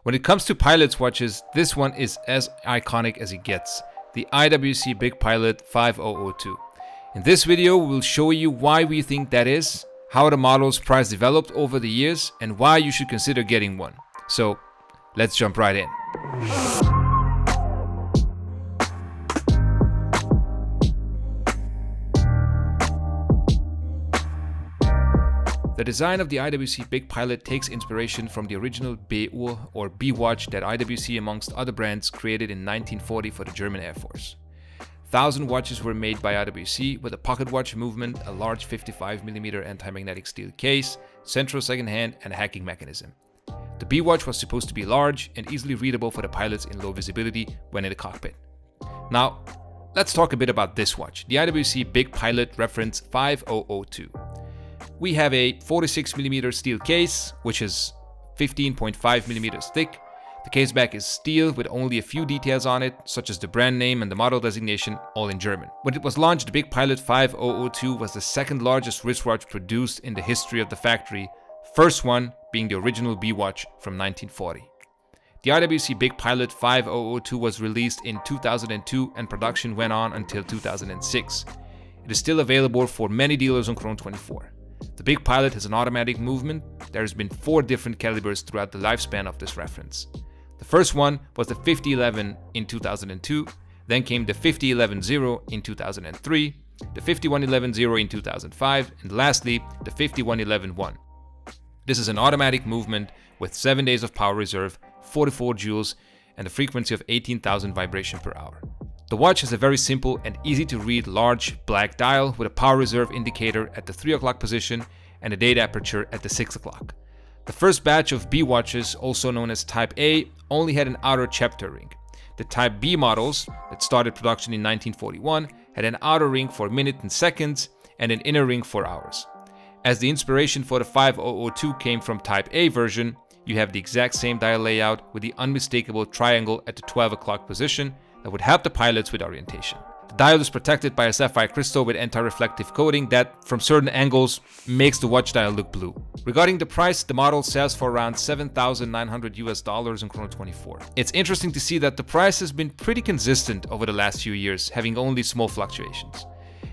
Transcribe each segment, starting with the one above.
When it comes to pilot's watches, this one is as iconic as it gets, the IWC Big Pilot 5002. In this video, we'll show you why we think that is, how the model's price developed over the years, and why you should consider getting one. So, let's jump right in. The design of the IWC Big Pilot takes inspiration from the original B-Uhr or B-Watch that IWC amongst other brands created in 1940 for the German Air Force. 1,000 watches were made by IWC with a pocket watch movement, a large 55mm anti-magnetic steel case, central second hand and a hacking mechanism. The B-Watch was supposed to be large and easily readable for the pilots in low visibility when in the cockpit. Now, let's talk a bit about this watch, the IWC Big Pilot reference 5002. We have a 46mm steel case, which is 15.5mm thick. The case back is steel with only a few details on it, such as the brand name and the model designation, all in German. When it was launched, the Big Pilot 5002 was the second largest wristwatch produced in the history of the factory, first one being the original B-Watch from 1940. The IWC Big Pilot 5002 was released in 2002 and production went on until 2006. It is still available for many dealers on Chrono24. The Big Pilot has an automatic movement. There has been 4 different calibers throughout the lifespan of this reference. The first one was the 5011 in 2002, then came the 5011-0 in 2003, the 5111-0 in 2005, and lastly, the 5111-1. This is an automatic movement with 7 days of power reserve, 44 joules, and a frequency of 18,000 vibration per hour. The watch has a very simple and easy to read large black dial with a power reserve indicator at the 3 o'clock position and a date aperture at the 6 o'clock. The first batch of B watches, also known as Type A, only had an outer chapter ring. The Type B models, that started production in 1941, had an outer ring for minutes and seconds and an inner ring for hours. As the inspiration for the 5002 came from Type A version, you have the exact same dial layout with the unmistakable triangle at the 12 o'clock position that would help the pilots with orientation. The dial is protected by a sapphire crystal with anti-reflective coating that, from certain angles, makes the watch dial look blue. Regarding the price, the model sells for around $7,900 on Chrono24. It's interesting to see that the price has been pretty consistent over the last few years, having only small fluctuations.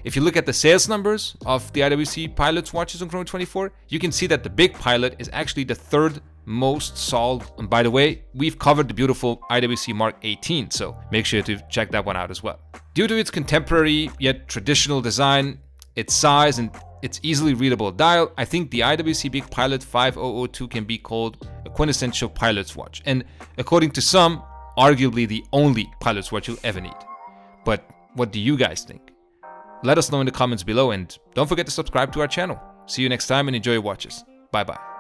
If you look at the sales numbers of the IWC Pilot's watches on Chrono24, you can see that the Big Pilot is actually the third most sold. And by the way, we've covered the beautiful IWC Mark 18, so make sure to check that one out as well. Due to its contemporary yet traditional design, its size, and its easily readable dial, I think the IWC Big Pilot 5002 can be called a quintessential pilot's watch, and according to some, arguably the only pilot's watch you'll ever need. But what do you guys think? Let us know in the comments below, and don't forget to subscribe to our channel. See you next time and enjoy your watches. Bye bye.